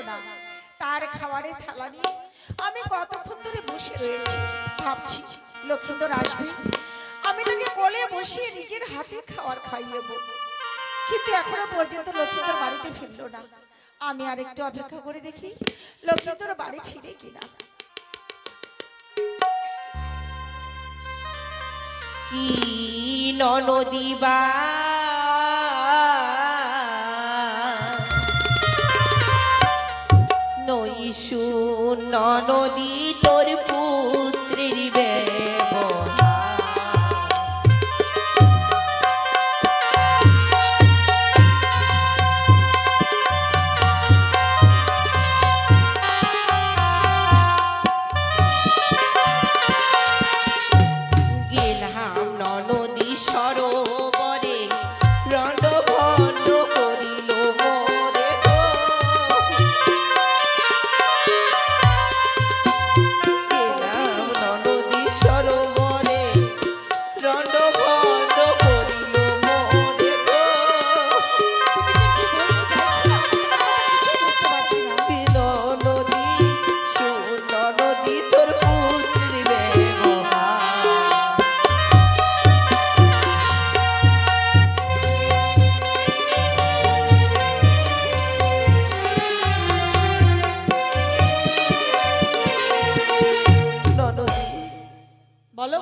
না, তার খাবারের থালা নিয়ে আমি কতক্ষণ ধরে বসে রয়েছি, ভাবছি লক্ষিন্দর আসবে, আমি তাকে কোলে বসিয়ে নিজের হাতে খাবার খাইয়েব। কিন্তু এখনো পর্যন্ত লক্ষিন্দর বাড়িতে ফিরলো না। আমি আর একটু অপেক্ষা করে দেখি লক্ষিন্দর বাড়ি ফিরে কিনা। কি ননদিবা নইসু ননদি তোর পুত্রের ব্যবহার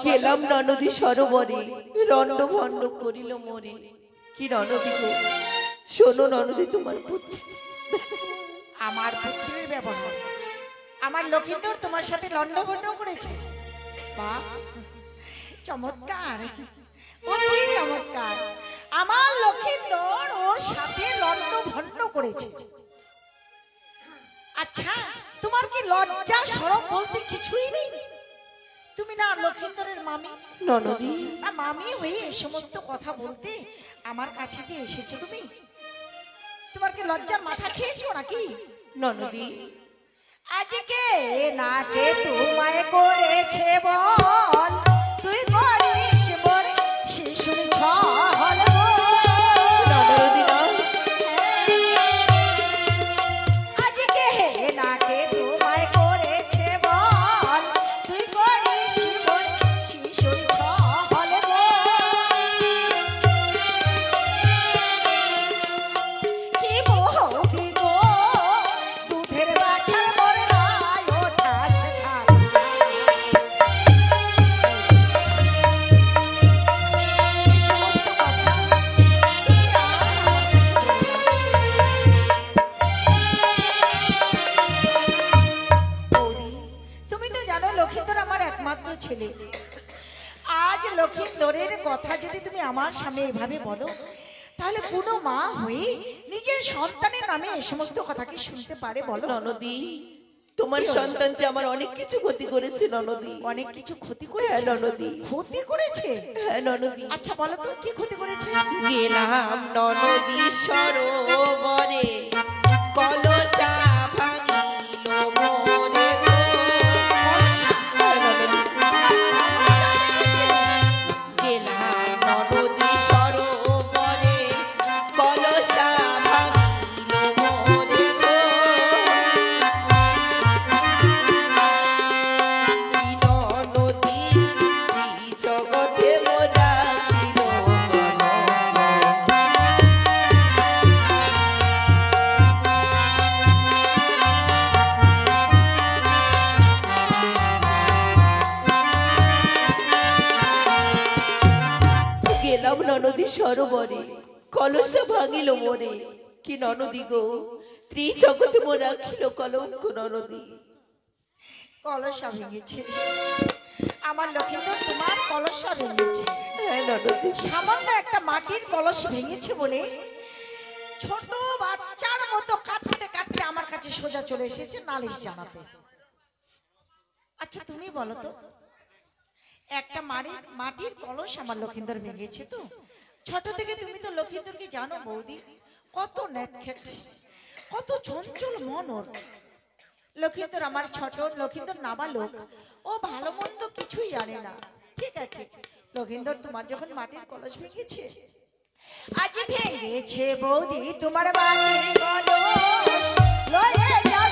গেলাম ননদী সরোবরে রণ্ড ভণ্ড করিল মরে। কি ননদী গো, শোনো ননদী, তোমার পুত্র আমার পুত্রের ব্যবহার আমার লক্ষিন্দর তোমার সাথে লণ্ডভণ্ড করেছে। বাহ, চমৎকার, অতি চমৎকার। আমার লক্ষিন্দর ওর সাথে লণ্ডভণ্ড করেছে। আচ্ছা, তোমার কি লজ্জা শরম বলতে কিছুই নেই? তুমি না লক্ষিন্দরের মামি? ননদী, মামি হয়ে এই সমস্ত কথা বলতে আমার কাছে যে এসেছো তুমি, তোমার কি লজ্জার মাথা খেয়েছো নাকি? ননদী, আজকে না কে তোমায় করেছে বল, তুই করিস মোরে শিশুর ছল ননদী না, আজকে না কে তোমায় করেছে বল, তুই করিস মোরে শিশুর ছল কি বৌদি গো, দুধের বাছার মোর নাই ওঠাস খাল। সমস্ত কথা বৌদি, তুমি তো জানো লক্ষিন্দর আমার একমাত্র ছেলে। আজ লক্ষিন্দরের কথা যদি তুমি আমার সামনে এভাবে বলো, তাহলে কোনো মা হয়ে নিজের সন্তানের নামে এই সমস্ত কথা কি শুনতে পারে বলো? ননদী, তোমার সন্তান যে আমার অনেক কিছু ক্ষতি করেছে ননদী। অনেক কিছু ক্ষতি হ্যাঁ করেছে? ননদী, ক্ষতি করেছে? হ্যাঁ ননদী। আচ্ছা বলো তো কি ক্ষতি করেছে? গেলাম ননদী সরোবরে কলসা ভাঙিল মোরে গো। হ্যাঁ ননদী, গেলাম ননদী সরোবরে কলসা ভাঙিল মোরে গো। কি ননদী, কি জগতে মোরা ছিল গেলাম ননদী সরোবরে কলসা ভাঙিল মোরে। কি ননদী গো, ত্রিজগতে মোর রাখিল কলঙ্ক ননদী। কলসা ভেঙেছে আমার লক্ষিন্দর, তোমার কলসা ভেঙেছে। হ্যাঁ ননদী, সামান্য একটা মাটির কলস ভেঙেছে বলে ছোট বাচ্চার মতো কাঁদতে কাঁদতে আমার কাছে সোজা চলে এসেছে নালিশ জানাতে। আচ্ছা তুমি বলো তো, একটা মাটির কলস আমার লক্ষিন্দর ভেঙেছে তো, ছোট থেকে তুমি তো লক্ষিন্দরকে জানো বৌদি, কত নেটখেট, কত চঞ্চল মন ওর। লক্ষিন্দর আমার ছোট, লক্ষিন্দর নাবালক, ও ভালো মন্দ কিছুই জানে না। ঠিক আছে, লক্ষিন্দর তোমার যখন মাটির কলস ভেঙেছে, আজ ভেঙেছে বৌদি তোমার মাটির কলস, লয়ে যাও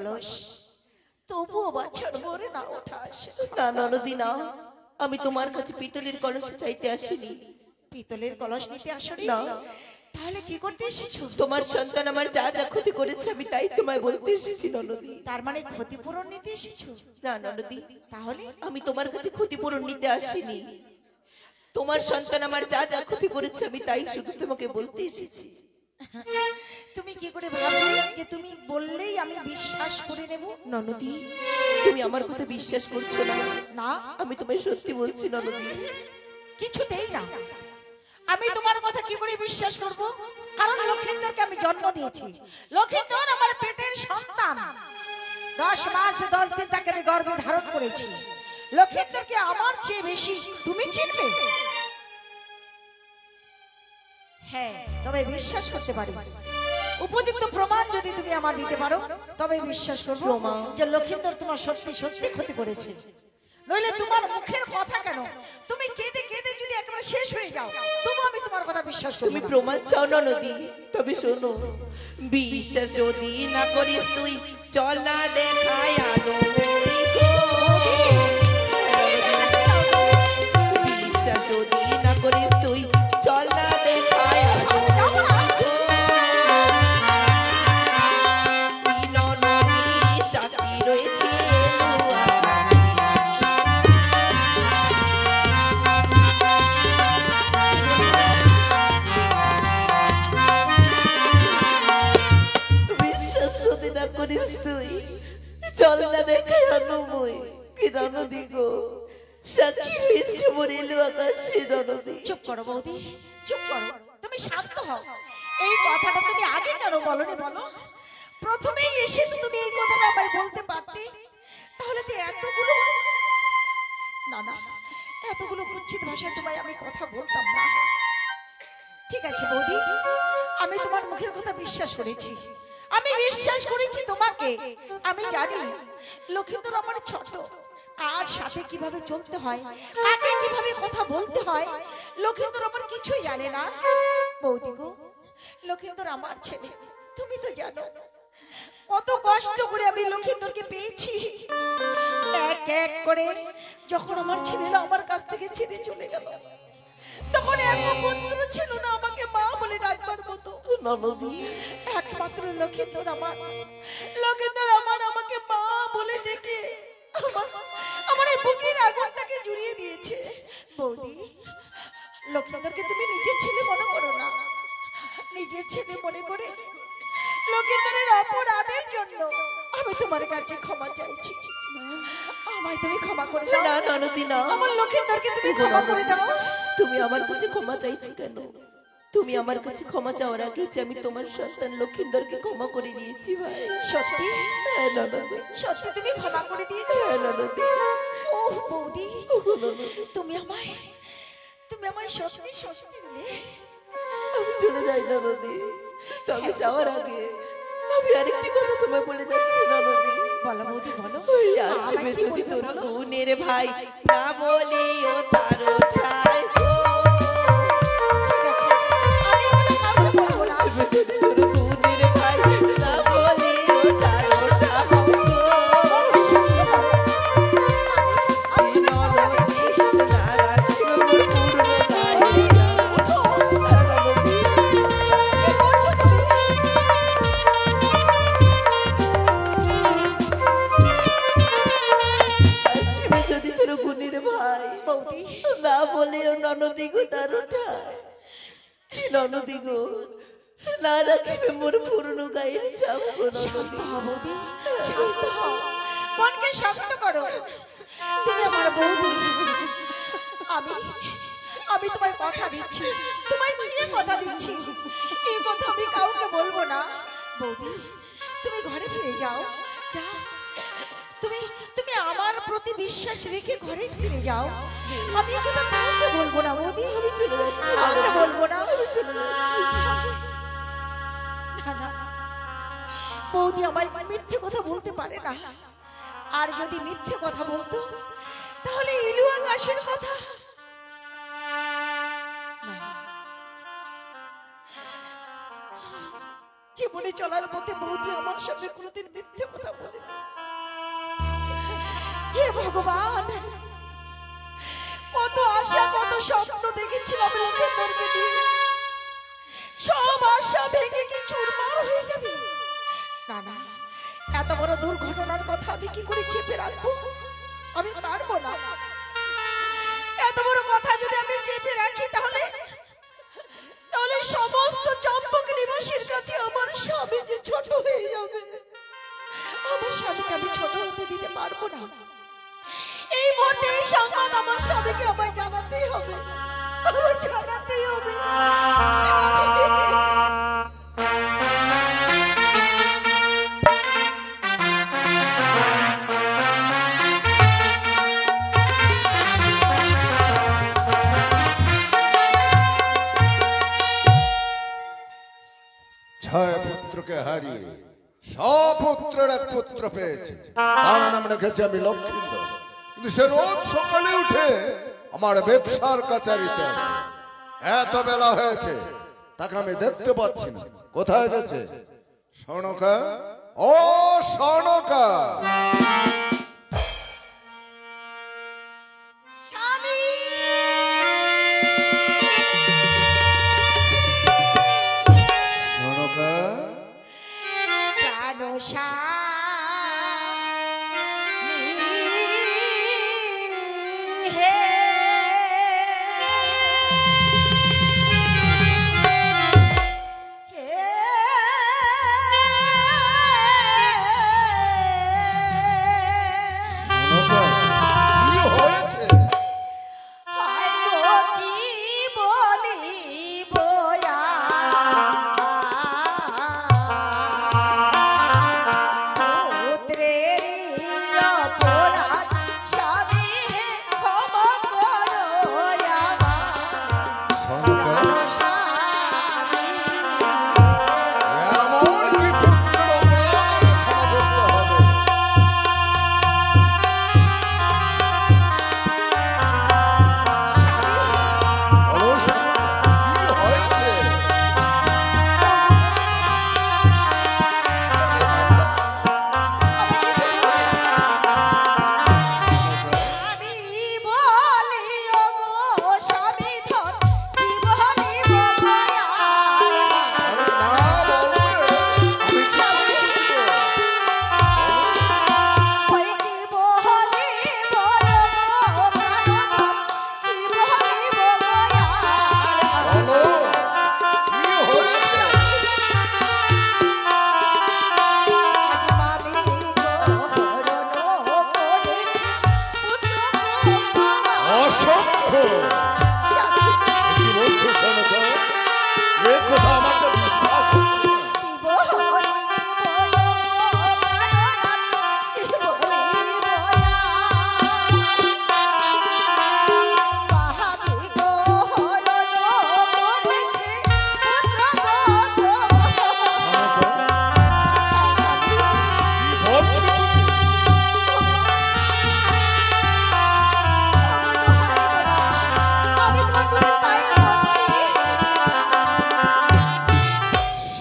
কলস, তবুও বাছার ভরে না ওঠা আসে। না ননদী না, আমি তোমার কাছে পিতলের কলস চাইতে আসিনি। পিতলের কলস নিতে আসনি? না। তাহলে কি করতে এসেছো? তোমার সন্তান আমার যা যা ক্ষতি করেছে আমি তাই তোমায় বলতে এসেছি ননদী। তার মানে ক্ষতিপূরণ নিতে এসেছো? না ননদী, তাহলে আমি তোমার কাছে ক্ষতিপূরণ নিতে আসিনি। তোমার সন্তান আমার যা যা ক্ষতি করেছে আমি তাই শুধু তোমাকে বলতে এসেছি। তুমি কি করে ভাবলে যে তুমি বললেই আমি বিশ্বাস করে নেব? ননদী, তুমি আমার কথা বিশ্বাস করছো না? না, আমি তোমায় সত্যি বলছি ননদী। কিছুতেই না। আমি তোমার কথা কি করে বিশ্বাস করব? কারণ লক্ষিন্দরকে আমি জন্ম দিয়েছি। লক্ষিন্দর আমার পেটের সন্তান। 10 মাস 10 দিন তাকে আমি গর্ভে ধারণ করেছি। লক্ষিন্দরকে আমার চেয়ে বেশি তুমি চিনবে? হ্যাঁ, তবে বিশ্বাস করতে পারি। উপযুক্ত প্রমাণ যদি তুমি আমার দিতে পারো তবে বিশ্বাস করব যে লক্ষিন্দর তোমার সত্যি সত্যি ক্ষতি করেছে। নইলে তোমার মুখের কথা কেন? তুমি কেঁদে কেঁদে যদি একেবারে শেষ হয়ে যাও তবু আমি তোমার কথা বিশ্বাস করব তুমি না। প্রমাণ চাও ননদী? তবে শোনো, বিশ্বাস যদি না করিস তুই চল না দেখায় আলো মই গো। বিশ্বাস যদি না করিস তুই চল না দেখায় আলো মই গো। এই ননদী সাথী রয়েছে আকাশে। বিশ্বাস যদি না করিস তুই চল না দেখায় আলো মই। কি ননদী গো, সাক্ষী রয়েছে মোর এলো আকাশে ননদী। চুপ করো বৌদি, চুপ করো। তুমি শান্ত হও। এই কথাটা তুমি আগে কেন বলনি বলো? প্রথমেই এসে তো তুমি এই কথাটা আমায় বলতে পারতে। তাহলে তো এতগুলো না না এতগুলো কুচ্ছিত ভাষায় তোমায় আমি কথা বলতাম না। ঠিক আছে বৌদি, আমি তোমার মুখের কথা বিশ্বাস করেছি। আমি বিশ্বাস করেছি তোমাকে। আমি জানি লক্ষিন্দর আমার ছোট, কার সাথে কিভাবে চলতে হয়, কাকে কিভাবে কথা বলতে হয়, লক্ষিন্দর আমার কিছুই জানে না। বৌদি গো, লক্ষিন্দর আমার ছেলে, তুমি তো জানো কত কষ্ট করে আমি লক্ষিন্দরকে পেয়েছি। এক এক করে যখন আমার ছেলেরা আমার কাছ থেকে ছেড়ে চলে গেল তখন একমাত্র ছিল না আমাকে মা বলে ডাকবার মতো। ননদী একমাত্র লক্ষিন্দর আমার আমাকে মা বলে ডেকে আমার এই বুকের আগুনটাকে জুড়িয়ে দিয়েছে। বৌদি, লক্ষিন্দরকে তুমি নিজের ছেলে মনে করো না। নিজের ছেলে মনে করে লক্ষিন্দরের অপরাধের জন্য আমি তোমার কাছে ক্ষমা চাইছি। আমায় তুমি ক্ষমা করে দাও। না ননদী না, আমার লক্ষিন্দরকে তুমি ক্ষমা করে দাও। তুমি আমার কাছে ক্ষমা চাইছো কেন? তুমি আমার কাছে ক্ষমা চাওয়ার আগে যে আমি তোমার সন্তান লক্ষিন্দরকে ক্ষমা করে দিয়েছি ভাই। সত্যি? হ্যাঁ ননদী, সত্যি তুমি ক্ষমা করে দিয়েছো? হ্যাঁ ননদী। ওহ বৌদি, ওহ ননদী, তুমি আমায় সত্যি সত্যি দিলে। আমি চলে যাই ননদী, তবে যাওয়ার আগে আমি আরেকটি কথা তোমায় বলে যাচ্ছি ননদী। বলো বৌদি, বলো। ওই আসবে আমায় কি যদি বলবে তোর বলো? গুণের ভাই না বলিও তার ঠাই গো। ঠিক আছে, আমি এগুলো কাউকে বলবো না। আসবে যদি তোর গুণের ভাই না বলিও তার ঠাই গো। এই ননদী না রাখিও মোর পূর্ণ দায়িত্ব। ননদী, কি করছো তুমি? আসবে যদি তোর গুণের ভাই বৌদি, না বলেও ননদী গো তার ঠাই। কি ননদী গো, না রাখিবে মোর পূর্ণ গায়ের চাপ গো শান্ত ননদী। হও বৌদি, শান্ত হও। মনকে শান্ত করো। তুমি আমার বৌদি। আমি আমি তোমায় কথা দিচ্ছি, তোমায় ছুঁয়ে কথা দিচ্ছি, এই কথা আমি কাউকে বলবো না। বৌদি, তুমি ঘরে ফিরে যাও। যাও, তুমি তুমি আমার প্রতি বিশ্বাস রেখে ঘরে ফিরে যাও। আমি এই কথা কাউকে বলবো না বৌদি। আমি চলে যাচ্ছি কাউকে বলবো না। আমি চলে যাচ্ছি। না, না, বৌদি আমায় মিথ্যে কথা বলতে পারে না। আর যদি মিথ্যে কথা বলতো তাহলে ইলু আকাশের কথা না। জীবনে চলার পথে বৌদি আমার সামনে কোনোদিন মিথ্যে কথা বলে ভগবান, কত আশা কত স্বপ্ন দেখেছিলাম লোকেদেরকে নিয়ে, সব আশা ভেঙে কি চুরমার হয়ে যাবে? না না, এত বড় দুর্ঘটনার কথা আমি কি করে চেপে রাখবো? আমি পারবো না। এত বড় কথা যদি আমি চেপে রাখি তাহলে তাহলে সমস্ত চম্পক নিবাসীর কাছে আমার স্বামী যে ছোট হয়ে যাবে। আমার স্বামীকে আমি ছোট হতে দিতে পারবো না। এই মুহূর্তে এই সংবাদ আমার স্বামীকে আমায় জানাতেই হবে, আমায় জানাতেই হবে। ছয় পুত্রকে হারিয়ে সপুত্রের এক পুত্র পেয়েছে, তার নাম রেখেছি আমি লক্ষ্মীন্দর। কিন্তু সে রোজ সকালে উঠে আমার ব্যবসার কাছারিতে আসে। এত বেলা হয়েছে তাকে আমি দেখতে পাচ্ছি না, কোথায় গেছে? সনকা, ও সনকা,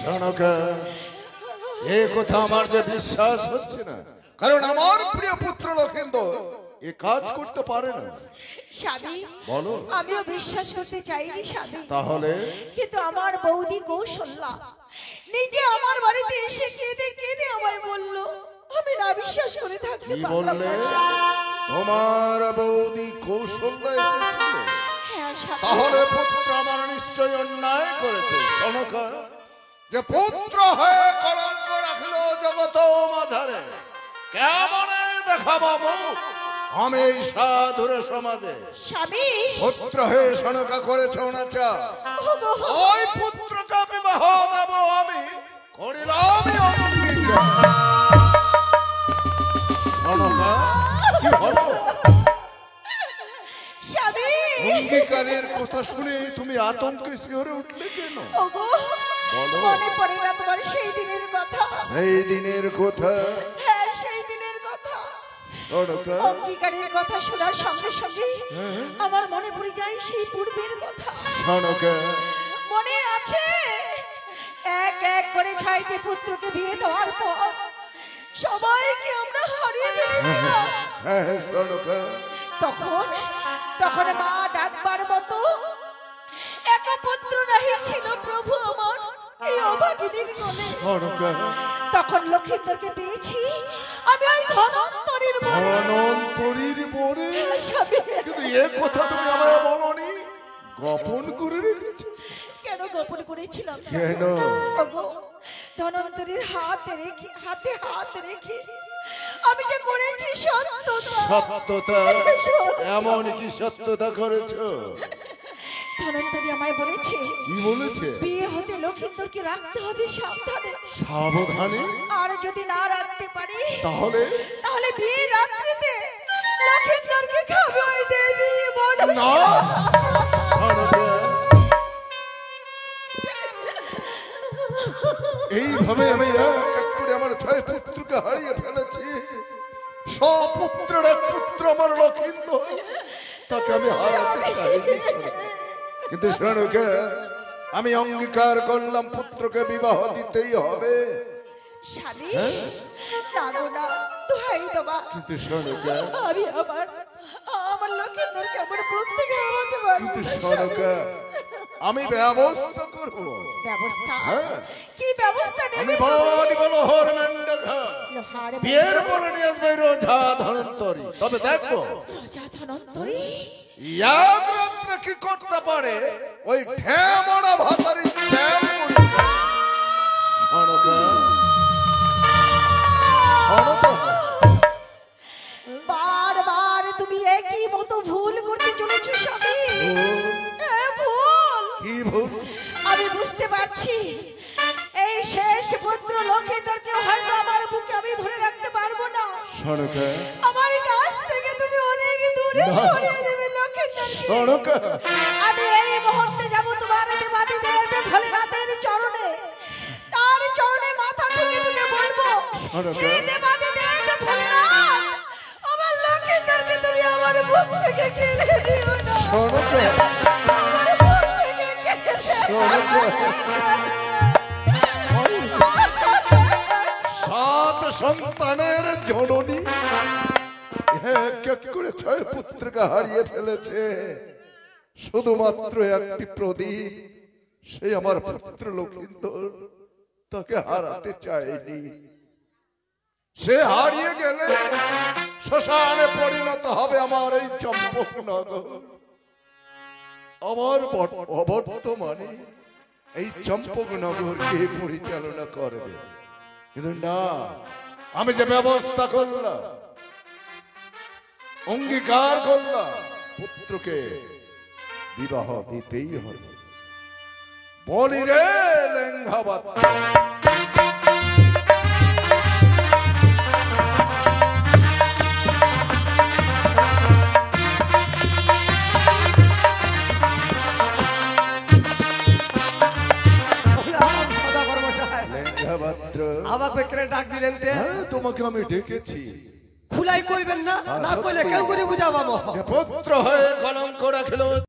সনকা, এই কথা আমার যে বিশ্বাস হচ্ছে না, কারণ আমার প্রিয় পুত্র লক্ষেন্দর এ কাজ করতে পারে না। স্বামী, বলো। আমিও বিশ্বাস করতে চাইনি স্বামী, তাহলে? কিন্তু আমার বৌদি কৌশল্যা নিজে আমার বাড়িতে এসে কেঁদে কেঁদে আমায় বলল, আমি না বিশ্বাস করে থাকতে কি পারলাম বললে? না স্বামী। তোমার বৌদি কৌশল্যা এসেছিল? হ্যাঁ স্বামী। তাহলে পুত্র আমার নিশ্চয় অন্যায় করেছে। সনকা, যে পুত্র হয়ে কলঙ্ক রাখলো জগত মাঝারে, কেমনে দেখাবো মুখ আমি এই সাধুর সমাজে? স্বামী, পুত্র হয়ে সনকা করেছ অনাচার, ওই পুত্রকে বিবাহ দেব আমি, করিলাম অঙ্গীকার। সনকা, কি হলো? স্বামী, অঙ্গীকারের কথা শুনে তুমি আতঙ্কে শিহরে উঠলে কেন? ওগো, বলো। মনে পড়ে না তোমার সেই দিনের কথা? সেই দিনের কথা? হ্যাঁ, সেই দিনের কথা। সনকা, অঙ্গীকারের কথা শোনার সঙ্গে সঙ্গে আমার মনে পড়ে যায় সেই পূর্বের কথা। সনকা, মনে আছে এক এক করে 6টি পুত্রকে বিয়ে দেওয়ার পর সবাইকে আমরা হারিয়ে ফেলেছিলাম। হ্যাঁ হ্যাঁ সনকা, তখন তখন মা ডাকবার মতো এক পুত্র নাহি ছিল প্রভু আমার এই অভাগিনীর কোলে। সনকা, তখন লক্ষিন্দরকে পেয়েছি আমি ওই ধনন্তরীর বনে। অনন্তরীর মোড়ে। স্বামী, কিন্তু এ কথা তুমি আমায় বলনি, গোপন করে রেখেছো কেন গোপন করেছিলাম? কেন? ওগো, ধনন্তরীর হাতে হাত রেখে আমি যে করেছি সত্যতা। সত্যতা? এমন কি সত্যতা করেছো? ধনন্তরী আমায় বলেছে কি বলেছে? বিয়ে হতে লক্ষিন্দরকে রাখতে হবে সাবধানে, সাবধানে? আর যদি না রাখতে পারি তাহলে? তাহলে বিয়ে রাত্রিতে লক্ষিন্দরকে খাবে ওই দেবী বড়। না সনকা, এইভাবে আমি এক এক করে আমার 6 পুত্রকে হারিয়ে ফেলেছি। সপুত্রের এক পুত্র আমার লক্ষিন্দর, তাকে আমি হারাতে চাইনি। কিন্তু সনকা, আমি অঙ্গীকার করলাম পুত্রকে বিবাহ দিতেই হবে। স্বামী, না গো না, দোহাই দেবা। কিন্তু সনকা, আমি আমার লক্ষিন্দরকে আমার বুক থেকে হারাতে পারবো কিন্তু না, সনকা, আমি ব্যবস্থা করব। ব্যবস্থা? হ্যাঁ। কি ব্যবস্থা আমি নেবে? বাদ বলো হরমেন্ডঘা লোহার বিয়ের পরে নিয়ে আসবে রোজা ধনন্তরী। তবে দেখো রাজা ধনন্তরী এক রাত্রে কি করতে পারে ওই ঠেমড়া ভাতারি চ্যাম মুড়ি। সনকা, সনকা, বারবার তুমি একই মতো ভুল করতে চলেছো স্বামী। ভুল। কি ভুল? আমি বুঝতে পারছি এই শেষ পুত্র লক্ষিন্দরকে হয়তো আমার বুকে আমি ধরে রাখতে পারবো না। সনকা, আমার কাছ থেকে তুমি অনেক দূরে সরিয়ে দেবে লক্ষিন্দরকে। সনকা, আমি এই মুহূর্তে যাব তোমার দেবাদি দেব ভোলেনাথের চরণে, তার চরণে মাথা ঠুকে ঠুকে বলবো, সনকা। হে দেবাদি দেব ভোলেনাথ, আমার লক্ষিন্দরকে তুমি আমার বুক থেকে কেড়ে নিও না। সনকা, আমার বুক থেকে কেড়ে নিও না। সাত সন্তানের জননী এক এক করে 6 পুত্রকে হারিয়ে ফেলেছে। শুধুমাত্র একটি প্রদীপ, সে আমার পুত্র লক্ষিন্দর, তাকে হারাতে চায়নি। সে হারিয়ে গেলে শ্মশানে পরিণত হবে আমার এই চম্পকনগর। আমার অবর্তমানে এই চম্পকনগর কে পরিচালনা করবে? কিন্তু না, আমি যে ব্যবস্থা করলাম, অঙ্গীকার করলাম, পুত্রকে বিবাহ দিতেই হবে। বলি রে লেঙ্ঘাবাদ, লেঙ্ঘাবাদ্র, আমাকে কেন ডাক দিলেন তে? হ্যাঁ, তোমাকে আমি ডেকেছি। খুলাই কইবেন না, না কইলে কেউ করে বুঝাবাম। যে পুত্র হয়ে কলঙ্ক রাখিল